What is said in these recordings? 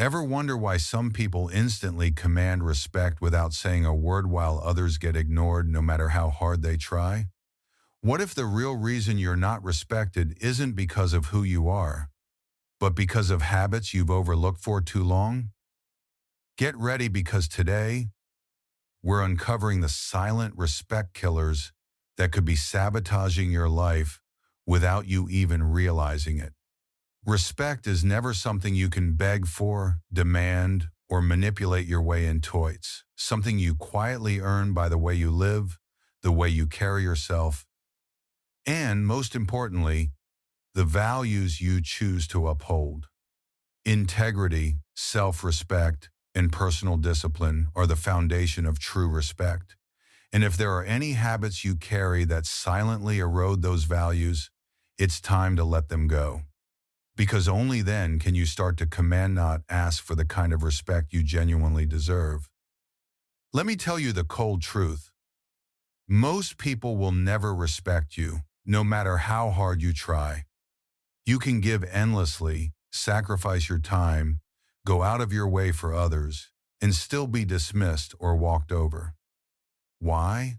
Ever wonder why some people instantly command respect without saying a word while others get ignored no matter how hard they try? What if the real reason you're not respected isn't because of who you are, but because of habits you've overlooked for too long? Get ready because today, we're uncovering the silent respect killers that could be sabotaging your life without you even realizing it. Respect is never something you can beg for, demand, or manipulate your way into. It's something you quietly earn by the way you live, the way you carry yourself, and most importantly, the values you choose to uphold. Integrity, self-respect, and personal discipline are the foundation of true respect. And if there are any habits you carry that silently erode those values, it's time to let them go. Because only then can you start to command, not ask for the kind of respect you genuinely deserve. Let me tell you the cold truth. Most people will never respect you, no matter how hard you try. You can give endlessly, sacrifice your time, go out of your way for others, and still be dismissed or walked over. Why?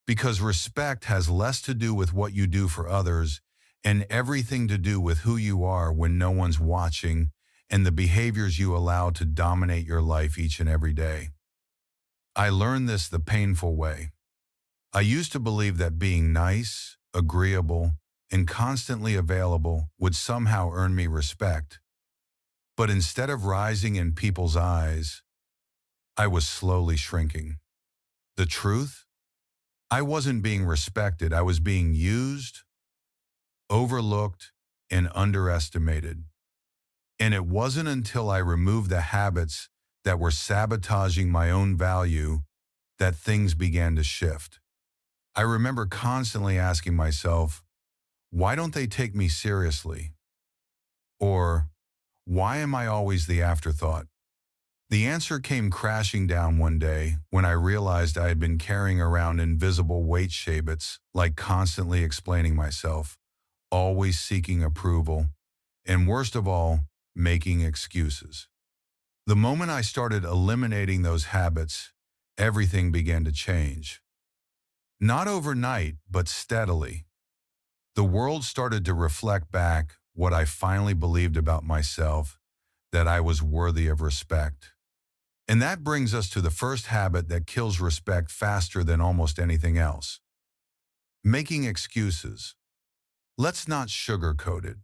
Because respect has less to do with what you do for others and everything to do with who you are when no one's watching and the behaviors you allow to dominate your life each and every day. I learned this the painful way. I used to believe that being nice, agreeable, and constantly available would somehow earn me respect. But instead of rising in people's eyes, I was slowly shrinking. The truth? I wasn't being respected. I was being used, overlooked, and underestimated. And it wasn't until I removed the habits that were sabotaging my own value that things began to shift. I remember constantly asking myself, why don't they take me seriously? Or, why am I always the afterthought? The answer came crashing down one day when I realized I had been carrying around invisible weight habits, like constantly explaining myself, always seeking approval, and worst of all, making excuses. The moment I started eliminating those habits, everything began to change. Not overnight, but steadily. The world started to reflect back what I finally believed about myself, that I was worthy of respect. And that brings us to the first habit that kills respect faster than almost anything else. Making excuses. Let's not sugarcoat it.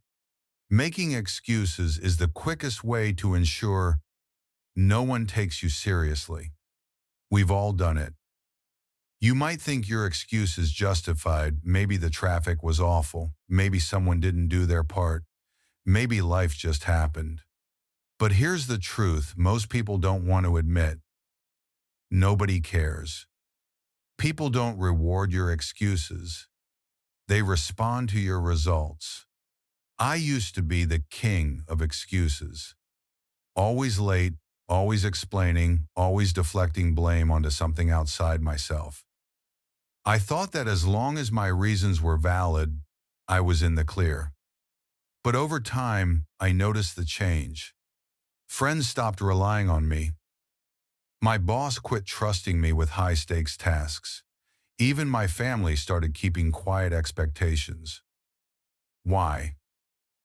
Making excuses is the quickest way to ensure no one takes you seriously. We've all done it. You might think your excuse is justified. Maybe the traffic was awful. Maybe someone didn't do their part. Maybe life just happened. But here's the truth most people don't want to admit. Nobody cares. People don't reward your excuses. They respond to your results. I used to be the king of excuses. Always late, always explaining, always deflecting blame onto something outside myself. I thought that as long as my reasons were valid, I was in the clear. But over time, I noticed the change. Friends stopped relying on me. My boss quit trusting me with high-stakes tasks. Even my family started keeping quiet expectations. Why?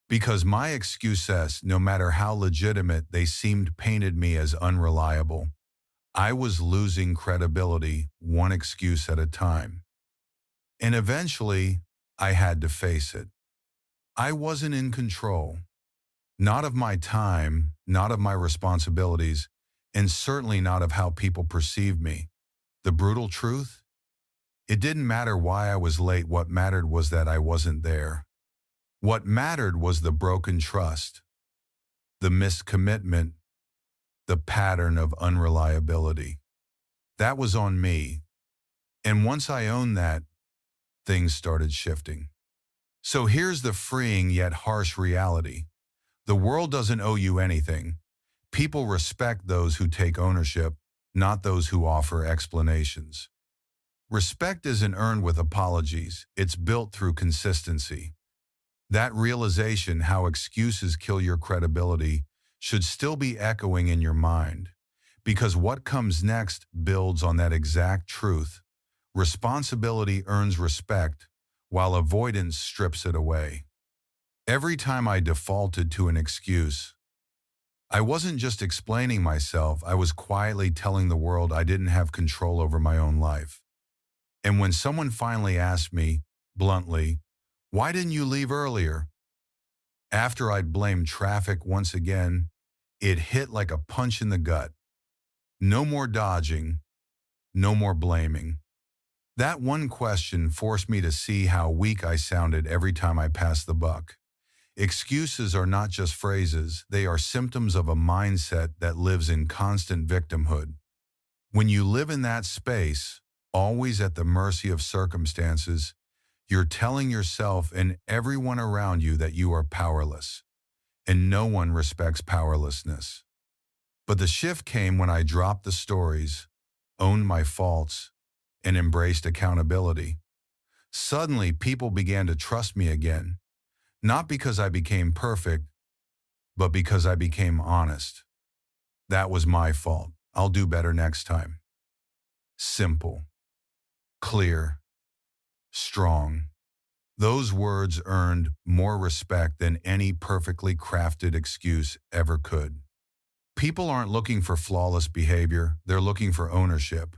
Because my excuses, no matter how legitimate they seemed, painted me as unreliable. I was losing credibility, one excuse at a time. And eventually, I had to face it. I wasn't in control. Not of my time, not of my responsibilities, and certainly not of how people perceived me. The brutal truth? It didn't matter why I was late. What mattered was that I wasn't there. What mattered was the broken trust, the missed commitment, the pattern of unreliability. That was on me. And once I owned that, things started shifting. So here's the freeing yet harsh reality. The world doesn't owe you anything. People respect those who take ownership, not those who offer explanations. Respect isn't earned with apologies. It's built through consistency. That realization, how excuses kill your credibility, should still be echoing in your mind, because what comes next builds on that exact truth. Responsibility earns respect, while avoidance strips it away. Every time I defaulted to an excuse, I wasn't just explaining myself, I was quietly telling the world I didn't have control over my own life. And when someone finally asked me, bluntly, "Why didn't you leave earlier?" After I'd blamed traffic once again, it hit like a punch in the gut. No more dodging, no more blaming. That one question forced me to see how weak I sounded every time I passed the buck. Excuses are not just phrases, they are symptoms of a mindset that lives in constant victimhood. When you live in that space, always at the mercy of circumstances, you're telling yourself and everyone around you that you are powerless, and no one respects powerlessness. But the shift came when I dropped the stories, owned my faults, and embraced accountability. Suddenly, people began to trust me again, not because I became perfect, but because I became honest. That was my fault. I'll do better next time. Simple, clear, strong. Those words earned more respect than any perfectly crafted excuse ever could. People aren't looking for flawless behavior, they're looking for ownership.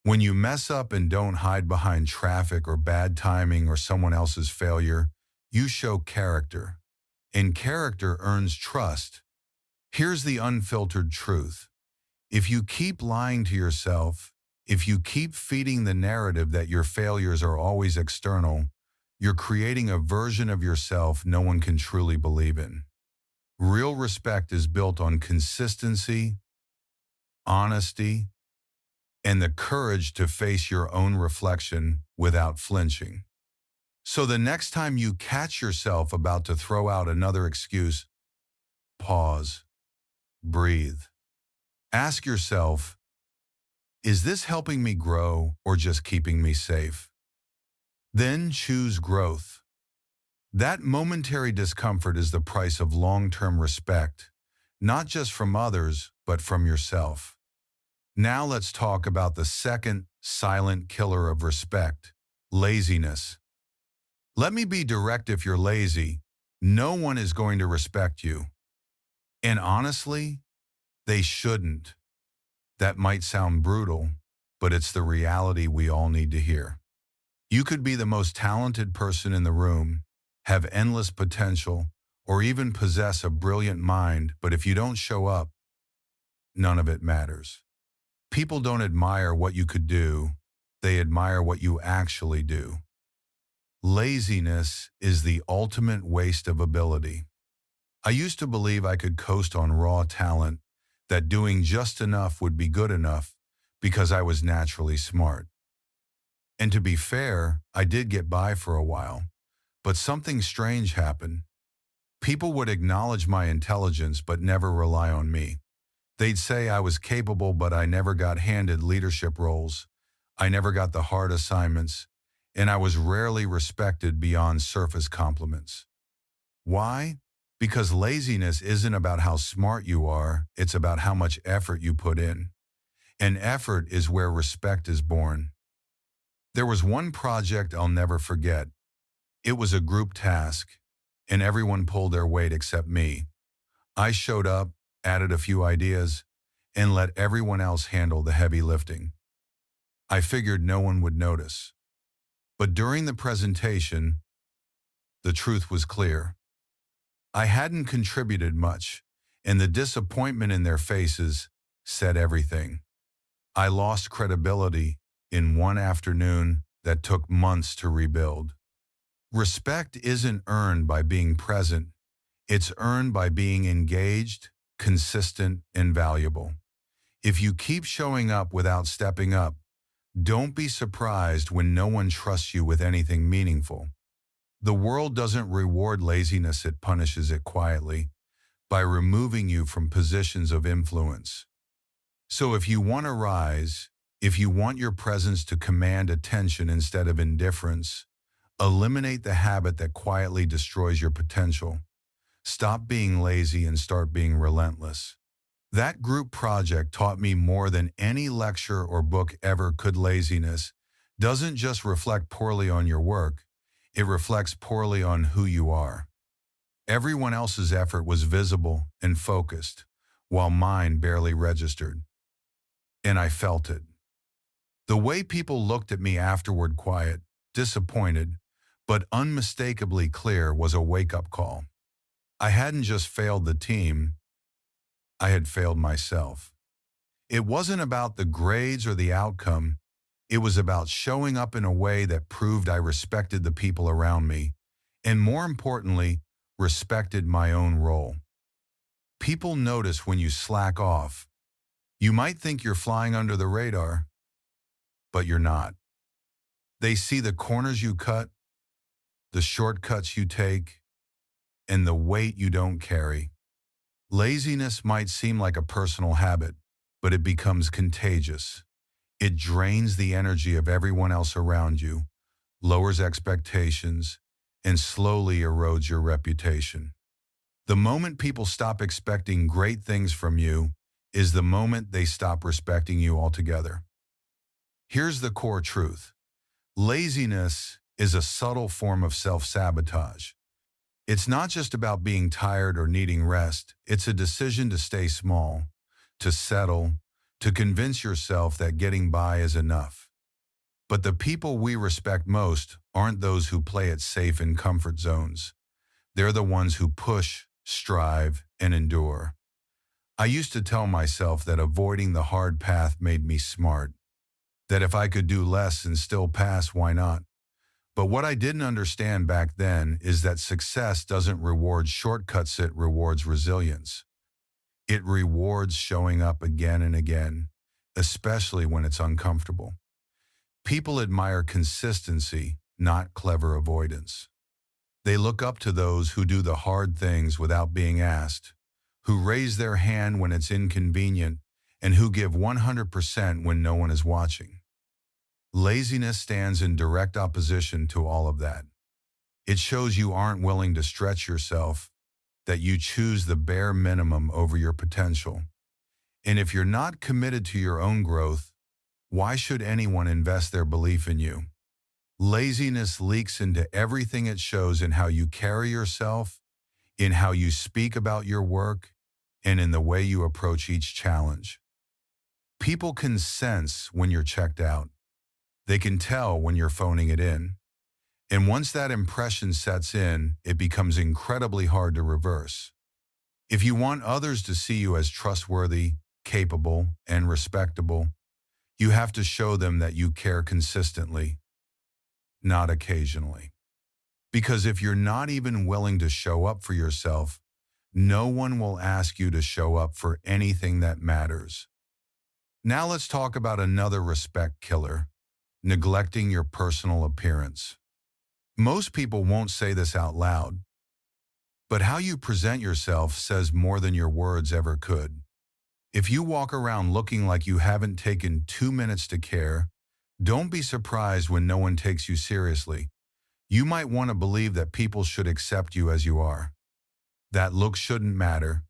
When you mess up and don't hide behind traffic or bad timing or someone else's failure, you show character. And character earns trust. Here's the unfiltered truth. If you keep lying to yourself, if you keep feeding the narrative that your failures are always external, you're creating a version of yourself no one can truly believe in. Real respect is built on consistency, honesty, and the courage to face your own reflection without flinching. So the next time you catch yourself about to throw out another excuse, pause, breathe. Ask yourself, is this helping me grow or just keeping me safe? Then choose growth. That momentary discomfort is the price of long-term respect, not just from others, but from yourself. Now let's talk about the second silent killer of respect, laziness. Let me be direct: if you're lazy, no one is going to respect you. And honestly, they shouldn't. That might sound brutal, but it's the reality we all need to hear. You could be the most talented person in the room, have endless potential, or even possess a brilliant mind, but if you don't show up, none of it matters. People don't admire what you could do, they admire what you actually do. Laziness is the ultimate waste of ability. I used to believe I could coast on raw talent, that doing just enough would be good enough because I was naturally smart. And to be fair, I did get by for a while, but something strange happened. People would acknowledge my intelligence but never rely on me. They'd say I was capable, but I never got handed leadership roles. I never got the hard assignments, and I was rarely respected beyond surface compliments. Why? Because laziness isn't about how smart you are, it's about how much effort you put in. And effort is where respect is born. There was one project I'll never forget. It was a group task, and everyone pulled their weight except me. I showed up, added a few ideas, and let everyone else handle the heavy lifting. I figured no one would notice. But during the presentation, the truth was clear. I hadn't contributed much, and the disappointment in their faces said everything. I lost credibility in one afternoon that took months to rebuild. Respect isn't earned by being present, it's earned by being engaged, consistent, and valuable. If you keep showing up without stepping up, don't be surprised when no one trusts you with anything meaningful. The world doesn't reward laziness, it punishes it quietly by removing you from positions of influence. So if you want to rise, if you want your presence to command attention instead of indifference, eliminate the habit that quietly destroys your potential. Stop being lazy and start being relentless. That group project taught me more than any lecture or book ever could. Laziness doesn't just reflect poorly on your work, it reflects poorly on who you are. Everyone else's effort was visible and focused, while mine barely registered. And I felt it. The way people looked at me afterward, quiet, disappointed, but unmistakably clear, was a wake-up call. I hadn't just failed the team, I had failed myself. It wasn't about the grades or the outcome. It was about showing up in a way that proved I respected the people around me, and more importantly, respected my own role. People notice when you slack off. You might think you're flying under the radar, but you're not. They see the corners you cut, the shortcuts you take, and the weight you don't carry. Laziness might seem like a personal habit, but it becomes contagious. It drains the energy of everyone else around you, lowers expectations, and slowly erodes your reputation. The moment people stop expecting great things from you is the moment they stop respecting you altogether. Here's the core truth. Laziness is a subtle form of self-sabotage. It's not just about being tired or needing rest. It's a decision to stay small, to settle, to convince yourself that getting by is enough. But the people we respect most aren't those who play it safe in comfort zones. They're the ones who push, strive, and endure. I used to tell myself that avoiding the hard path made me smart, that if I could do less and still pass, why not? But what I didn't understand back then is that success doesn't reward shortcuts, it rewards resilience. It rewards showing up again and again, especially when it's uncomfortable. People admire consistency, not clever avoidance. They look up to those who do the hard things without being asked, who raise their hand when it's inconvenient, and who give 100% when no one is watching. Laziness stands in direct opposition to all of that. It shows you aren't willing to stretch yourself, that you choose the bare minimum over your potential. And if you're not committed to your own growth, why should anyone invest their belief in you? Laziness leaks into everything. It shows in how you carry yourself, in how you speak about your work, and in the way you approach each challenge. People can sense when you're checked out. They can tell when you're phoning it in. And once that impression sets in, it becomes incredibly hard to reverse. If you want others to see you as trustworthy, capable, and respectable, you have to show them that you care consistently, not occasionally. Because if you're not even willing to show up for yourself, no one will ask you to show up for anything that matters. Now let's talk about another respect killer: neglecting your personal appearance. Most people won't say this out loud, but how you present yourself says more than your words ever could. If you walk around looking like you haven't taken 2 minutes to care, don't be surprised when no one takes you seriously. You might want to believe that people should accept you as you are. That look shouldn't matter.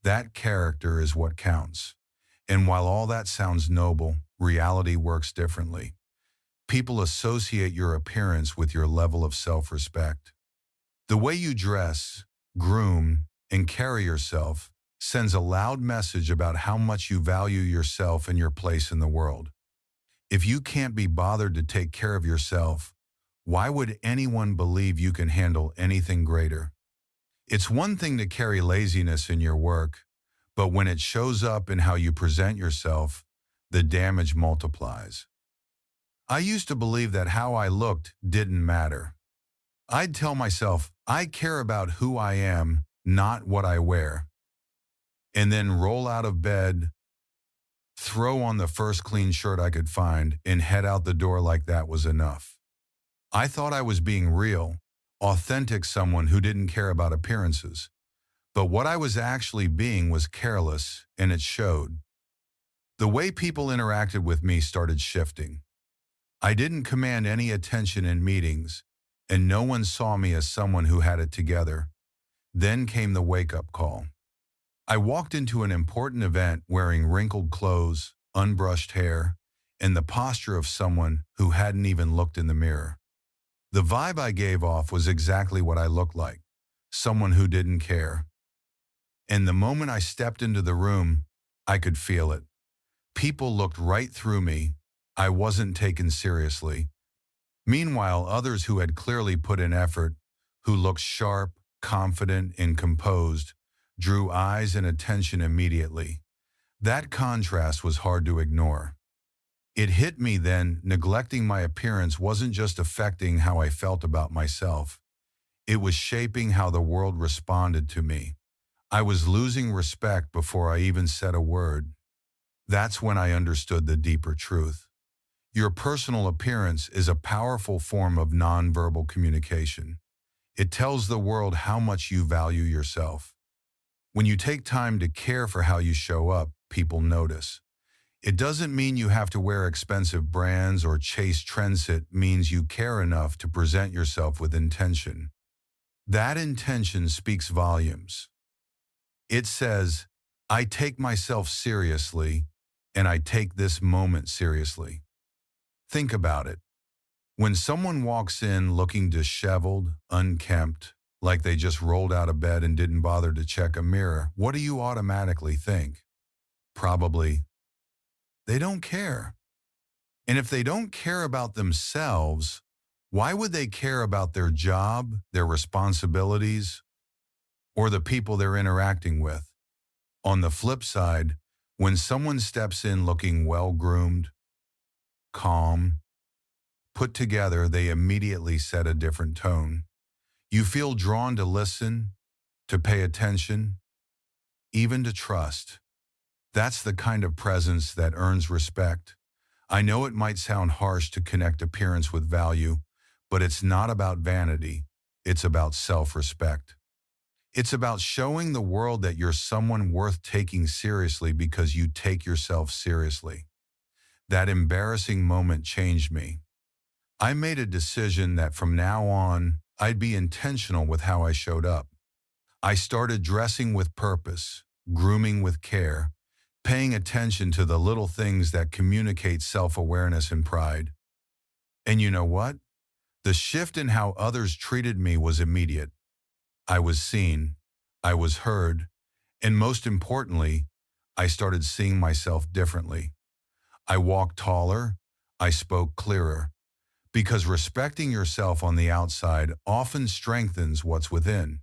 That character is what counts. And while all that sounds noble, reality works differently. People associate your appearance with your level of self-respect. The way you dress, groom, and carry yourself sends a loud message about how much you value yourself and your place in the world. If you can't be bothered to take care of yourself, why would anyone believe you can handle anything greater? It's one thing to carry laziness in your work, but when it shows up in how you present yourself, the damage multiplies. I used to believe that how I looked didn't matter. I'd tell myself, I care about who I am, not what I wear. And then roll out of bed, throw on the first clean shirt I could find, and head out the door like that was enough. I thought I was being real, authentic, someone who didn't care about appearances. But what I was actually being was careless, and it showed. The way people interacted with me started shifting. I didn't command any attention in meetings, and no one saw me as someone who had it together. Then came the wake-up call. I walked into an important event wearing wrinkled clothes, unbrushed hair, and the posture of someone who hadn't even looked in the mirror. The vibe I gave off was exactly what I looked like, someone who didn't care. And the moment I stepped into the room, I could feel it. People looked right through me. I wasn't taken seriously. Meanwhile, others who had clearly put in effort, who looked sharp, confident, and composed, drew eyes and attention immediately. That contrast was hard to ignore. It hit me then, neglecting my appearance wasn't just affecting how I felt about myself. It was shaping how the world responded to me. I was losing respect before I even said a word. That's when I understood the deeper truth. Your personal appearance is a powerful form of nonverbal communication. It tells the world how much you value yourself. When you take time to care for how you show up, people notice. It doesn't mean you have to wear expensive brands or chase trends. It means you care enough to present yourself with intention. That intention speaks volumes. It says, I take myself seriously, and I take this moment seriously. Think about it. When someone walks in looking disheveled, unkempt, like they just rolled out of bed and didn't bother to check a mirror, what do you automatically think? Probably, they don't care. And if they don't care about themselves, why would they care about their job, their responsibilities, or the people they're interacting with? On the flip side, when someone steps in looking well-groomed, calm, put together, they immediately set a different tone. You feel drawn to listen, to pay attention, even to trust. That's the kind of presence that earns respect. I know it might sound harsh to connect appearance with value, but it's not about vanity. It's about self-respect. It's about showing the world that you're someone worth taking seriously because you take yourself seriously. That embarrassing moment changed me. I made a decision that from now on, I'd be intentional with how I showed up. I started dressing with purpose, grooming with care, paying attention to the little things that communicate self-awareness and pride. And you know what? The shift in how others treated me was immediate. I was seen, I was heard, and most importantly, I started seeing myself differently. I walked taller, I spoke clearer, because respecting yourself on the outside often strengthens what's within.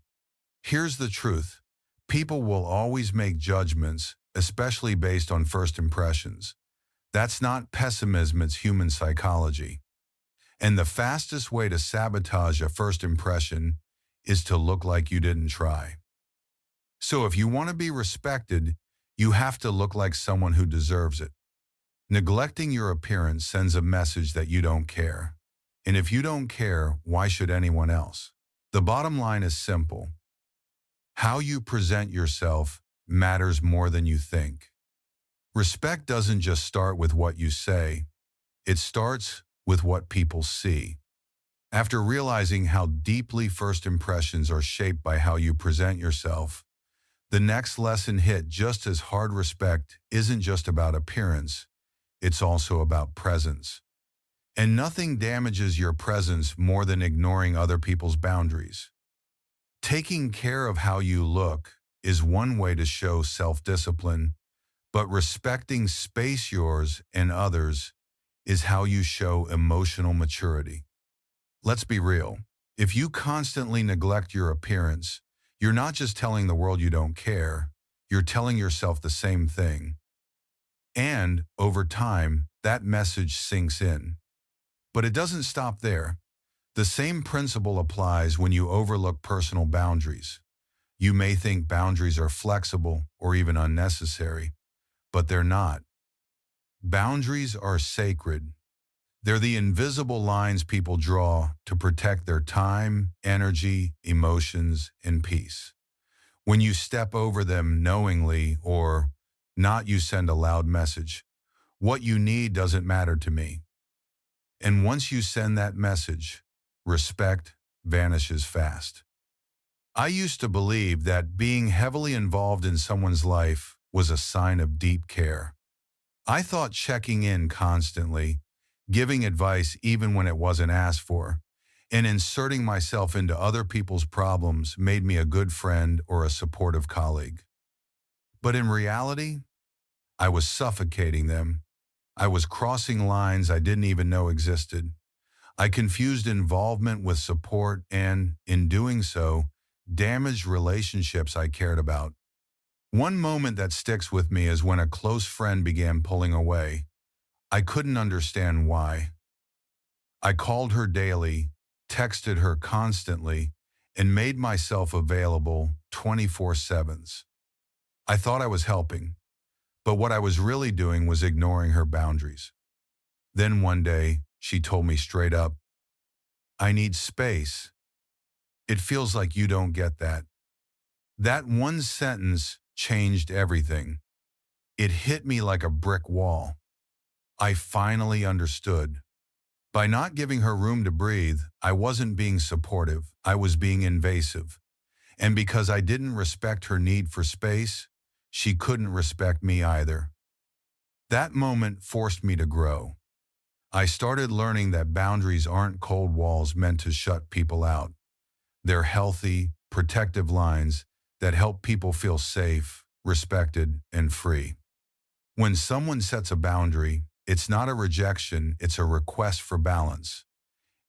Here's the truth. People will always make judgments, especially based on first impressions. That's not pessimism, it's human psychology. And the fastest way to sabotage a first impression is to look like you didn't try. So if you want to be respected, you have to look like someone who deserves it. Neglecting your appearance sends a message that you don't care. And if you don't care, why should anyone else? The bottom line is simple. How you present yourself matters more than you think. Respect doesn't just start with what you say. It starts with what people see. After realizing how deeply first impressions are shaped by how you present yourself, the next lesson hit just as hard. Respect isn't just about appearance, it's also about presence. And nothing damages your presence more than ignoring other people's boundaries. Taking care of how you look is one way to show self-discipline, but respecting space yours and others is how you show emotional maturity. Let's be real. If you constantly neglect your appearance, you're not just telling the world you don't care, you're telling yourself the same thing. And, over time, that message sinks in. But it doesn't stop there. The same principle applies when you overlook personal boundaries. You may think boundaries are flexible or even unnecessary, but they're not. Boundaries are sacred. They're the invisible lines people draw to protect their time, energy, emotions, and peace. When you step over them knowingly or not, you send a loud message. What you need doesn't matter to me. And once you send that message, respect vanishes fast. I used to believe that being heavily involved in someone's life was a sign of deep care. I thought checking in constantly, giving advice even when it wasn't asked for, and inserting myself into other people's problems made me a good friend or a supportive colleague. But in reality, I was suffocating them. I was crossing lines I didn't even know existed. I confused involvement with support and, in doing so, damaged relationships I cared about. One moment that sticks with me is when a close friend began pulling away. I couldn't understand why. I called her daily, texted her constantly, and made myself available 24/7. I thought I was helping, but what I was really doing was ignoring her boundaries. Then one day, she told me straight up, "I need space. It feels like you don't get that." That one sentence changed everything. It hit me like a brick wall. I finally understood. By not giving her room to breathe, I wasn't being supportive, I was being invasive. And because I didn't respect her need for space, she couldn't respect me either. That moment forced me to grow. I started learning that boundaries aren't cold walls meant to shut people out. They're healthy, protective lines that help people feel safe, respected, and free. When someone sets a boundary, it's not a rejection, it's a request for balance.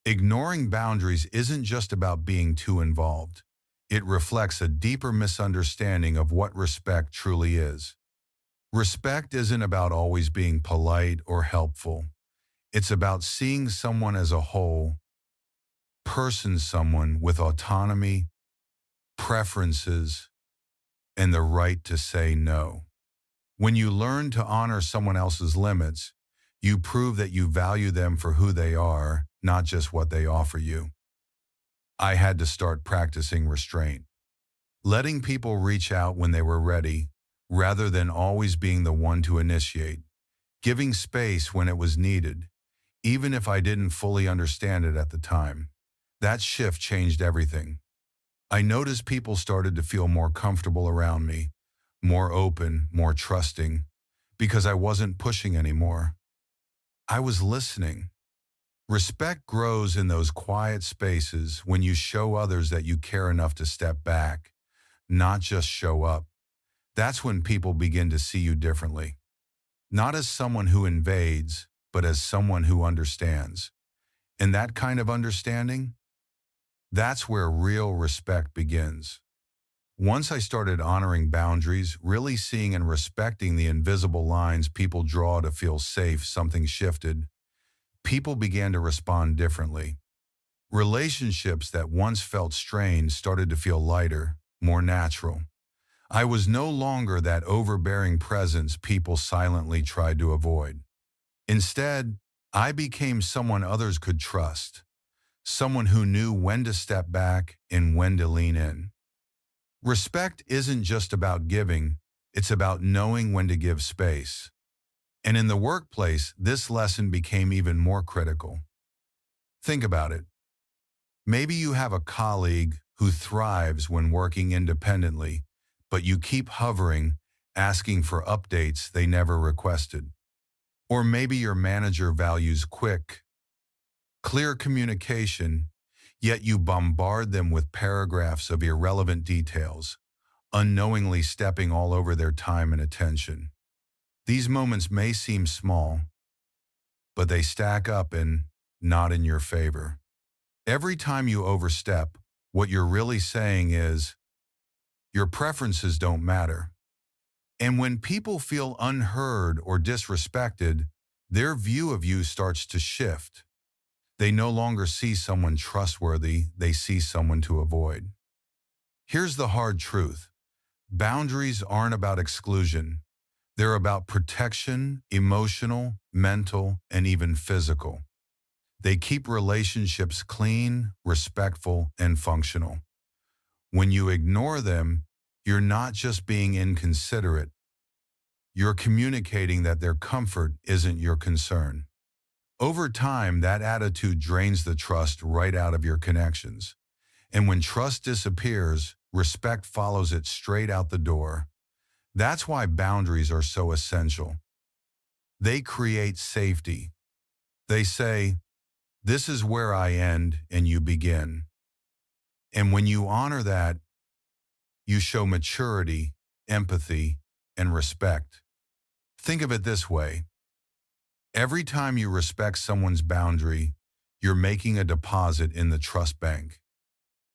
Ignoring boundaries isn't just about being too involved. It reflects a deeper misunderstanding of what respect truly is. Respect isn't about always being polite or helpful. It's about seeing someone as a whole person, someone with autonomy, preferences, and the right to say no. When you learn to honor someone else's limits, you prove that you value them for who they are, not just what they offer you. I had to start practicing restraint, letting people reach out when they were ready, rather than always being the one to initiate, giving space when it was needed, even if I didn't fully understand it at the time. That shift changed everything. I noticed people started to feel more comfortable around me, more open, more trusting, because I wasn't pushing anymore. I was listening. Respect grows in those quiet spaces when you show others that you care enough to step back, not just show up. That's when people begin to see you differently. Not as someone who invades, but as someone who understands. And that kind of understanding, that's where real respect begins. Once I started honoring boundaries, really seeing and respecting the invisible lines people draw to feel safe, something shifted. People began to respond differently. Relationships that once felt strained started to feel lighter, more natural. I was no longer that overbearing presence people silently tried to avoid. Instead, I became someone others could trust, someone who knew when to step back and when to lean in. Respect isn't just about giving, it's about knowing when to give space. And in the workplace, this lesson became even more critical. Think about it. Maybe you have a colleague who thrives when working independently, but you keep hovering, asking for updates they never requested. Or maybe your manager values quick, clear communication, yet you bombard them with paragraphs of irrelevant details, unknowingly stepping all over their time and attention. These moments may seem small, but they stack up and not in your favor. Every time you overstep, what you're really saying is, your preferences don't matter. And when people feel unheard or disrespected, their view of you starts to shift. They no longer see someone trustworthy, they see someone to avoid. Here's the hard truth. Boundaries aren't about exclusion. They're about protection, emotional, mental, and even physical. They keep relationships clean, respectful, and functional. When you ignore them, you're not just being inconsiderate. You're communicating that their comfort isn't your concern. Over time, that attitude drains the trust right out of your connections. And when trust disappears, respect follows it straight out the door. That's why boundaries are so essential. They create safety. They say, this is where I end and you begin. And when you honor that, you show maturity, empathy, and respect. Think of it this way. Every time you respect someone's boundary, you're making a deposit in the trust bank.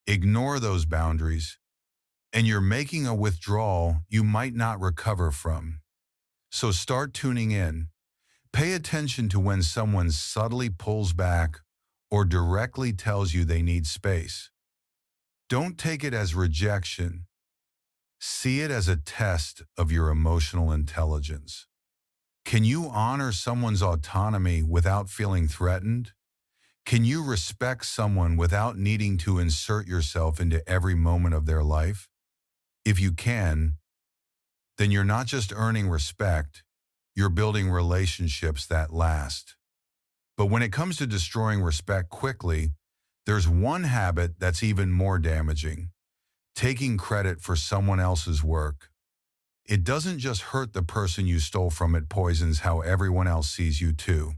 Ignore those boundaries, and you're making a withdrawal you might not recover from. So start tuning in. Pay attention to when someone subtly pulls back or directly tells you they need space. Don't take it as rejection. See it as a test of your emotional intelligence. Can you honor someone's autonomy without feeling threatened? Can you respect someone without needing to insert yourself into every moment of their life? If you can, then you're not just earning respect, you're building relationships that last. But when it comes to destroying respect quickly, there's one habit that's even more damaging: taking credit for someone else's work. It doesn't just hurt the person you stole from, it poisons how everyone else sees you too.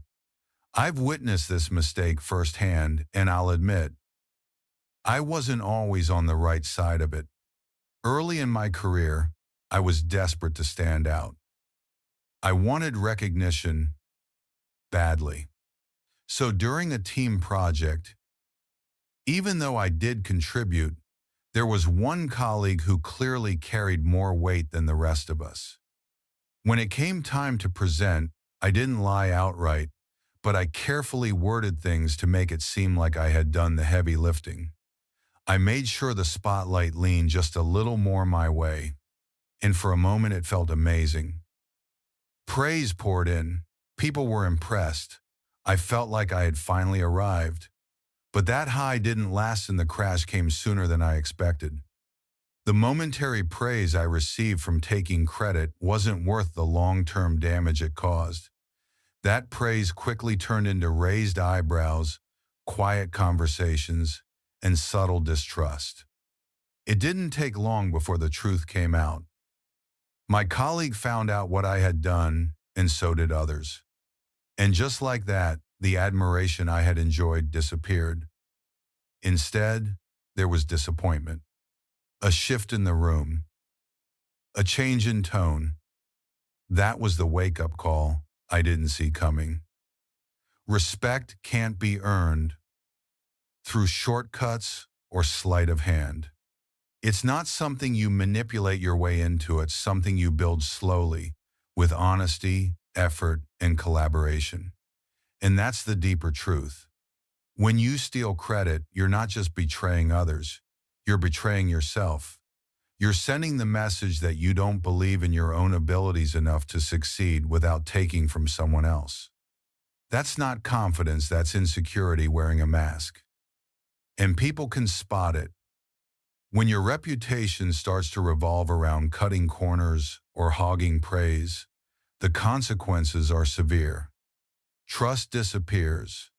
I've witnessed this mistake firsthand, and I'll admit, I wasn't always on the right side of it. Early in my career, I was desperate to stand out. I wanted recognition badly. So during a team project, even though I did contribute, there was one colleague who clearly carried more weight than the rest of us. When it came time to present, I didn't lie outright, but I carefully worded things to make it seem like I had done the heavy lifting. I made sure the spotlight leaned just a little more my way, and for a moment it felt amazing. Praise poured in. People were impressed. I felt like I had finally arrived. But that high didn't last, and the crash came sooner than I expected. The momentary praise I received from taking credit wasn't worth the long-term damage it caused. That praise quickly turned into raised eyebrows, quiet conversations, and subtle distrust. It didn't take long before the truth came out. My colleague found out what I had done, and so did others. And just like that, the admiration I had enjoyed disappeared. Instead, there was disappointment, a shift in the room, a change in tone. That was the wake-up call I didn't see coming. Respect can't be earned through shortcuts or sleight of hand. It's not something you manipulate your way into, it's something you build slowly, with honesty, effort, and collaboration. And that's the deeper truth. When you steal credit, you're not just betraying others, you're betraying yourself. You're sending the message that you don't believe in your own abilities enough to succeed without taking from someone else. That's not confidence, that's insecurity wearing a mask. And people can spot it. When your reputation starts to revolve around cutting corners or hogging praise, the consequences are severe. Trust disappears.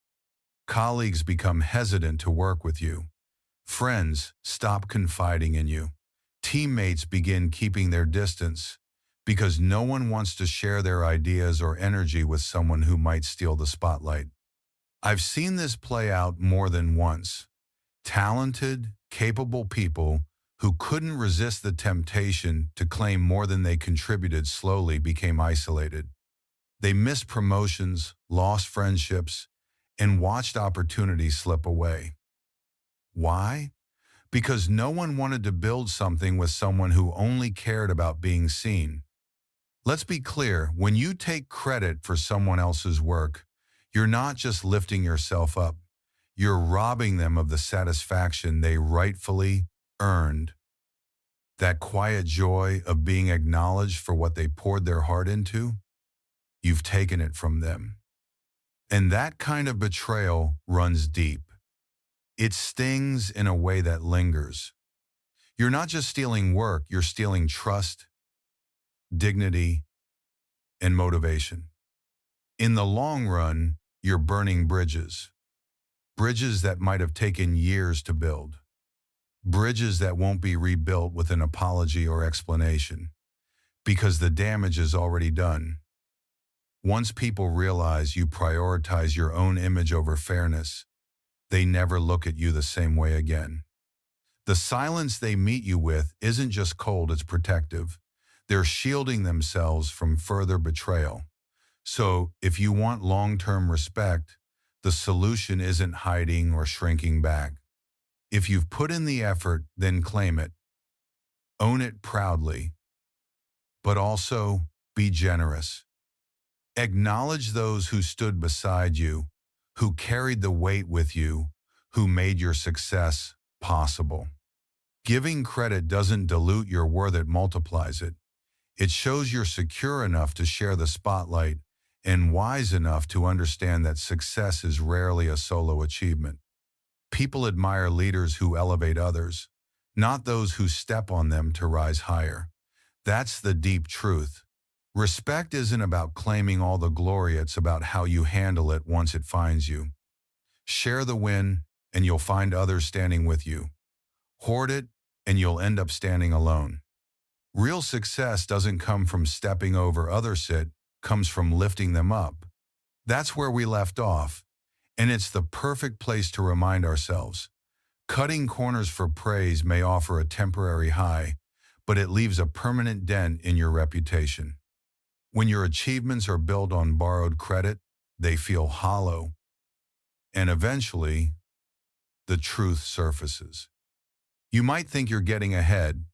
Colleagues become hesitant to work with you. Friends stop confiding in you. Teammates begin keeping their distance because no one wants to share their ideas or energy with someone who might steal the spotlight. I've seen this play out more than once. Talented, capable people who couldn't resist the temptation to claim more than they contributed slowly became isolated. They missed promotions, lost friendships, and watched opportunities slip away. Why? Because no one wanted to build something with someone who only cared about being seen. Let's be clear, when you take credit for someone else's work, you're not just lifting yourself up, you're robbing them of the satisfaction they rightfully earned. That quiet joy of being acknowledged for what they poured their heart into, you've taken it from them. And that kind of betrayal runs deep. It stings in a way that lingers. You're not just stealing work, you're stealing trust, dignity, and motivation. In the long run, you're burning bridges that might have taken years to build. bridges that won't be rebuilt with an apology or explanation, because the damage is already done. Once people realize you prioritize your own image over fairness, they never look at you the same way again. The silence they meet you with isn't just cold, it's protective. They're shielding themselves from further betrayal. So, if you want long-term respect, the solution isn't hiding or shrinking back. If you've put in the effort, then claim it. Own it proudly. But also, be generous. Acknowledge those who stood beside you, who carried the weight with you, who made your success possible. Giving credit doesn't dilute your worth, it multiplies it. It shows you're secure enough to share the spotlight and wise enough to understand that success is rarely a solo achievement. People admire leaders who elevate others, not those who step on them to rise higher. That's the deep truth. Respect isn't about claiming all the glory, it's about how you handle it once it finds you. Share the win, and you'll find others standing with you. Hoard it, and you'll end up standing alone. Real success doesn't come from stepping over others, it comes from lifting them up. That's where we left off, and it's the perfect place to remind ourselves. Cutting corners for praise may offer a temporary high, but it leaves a permanent dent in your reputation. When your achievements are built on borrowed credit, they feel hollow, and eventually, the truth surfaces. You might think you're getting ahead,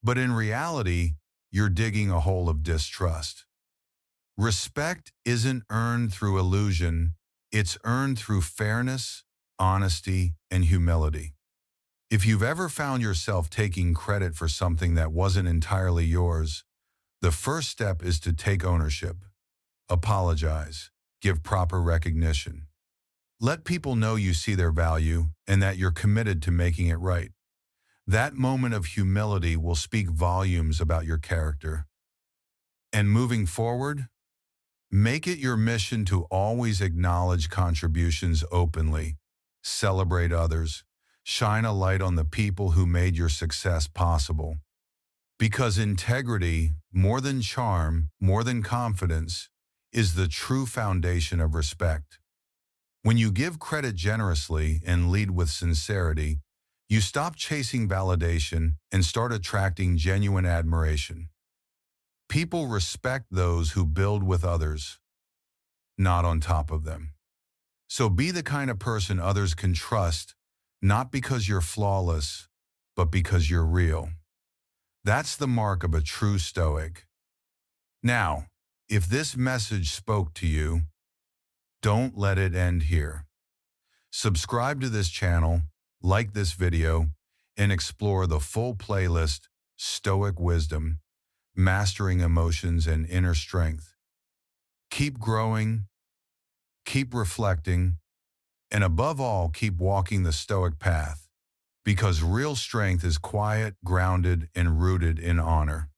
but in reality, you're digging a hole of distrust. Respect isn't earned through illusion, it's earned through fairness, honesty, and humility. If you've ever found yourself taking credit for something that wasn't entirely yours, the first step is to take ownership. Apologize. Give proper recognition. Let people know you see their value and that you're committed to making it right. That moment of humility will speak volumes about your character. And moving forward, make it your mission to always acknowledge contributions openly, celebrate others, shine a light on the people who made your success possible. Because integrity, more than charm, more than confidence, is the true foundation of respect. When you give credit generously and lead with sincerity, you stop chasing validation and start attracting genuine admiration. People respect those who build with others, not on top of them. So be the kind of person others can trust, not because you're flawless, but because you're real. That's the mark of a true Stoic. Now, if this message spoke to you, don't let it end here. Subscribe to this channel, like this video, and explore the full playlist, Stoic Wisdom, Mastering Emotions and Inner Strength. Keep growing, keep reflecting, and above all, keep walking the Stoic path, because real strength is quiet, grounded, and rooted in honor.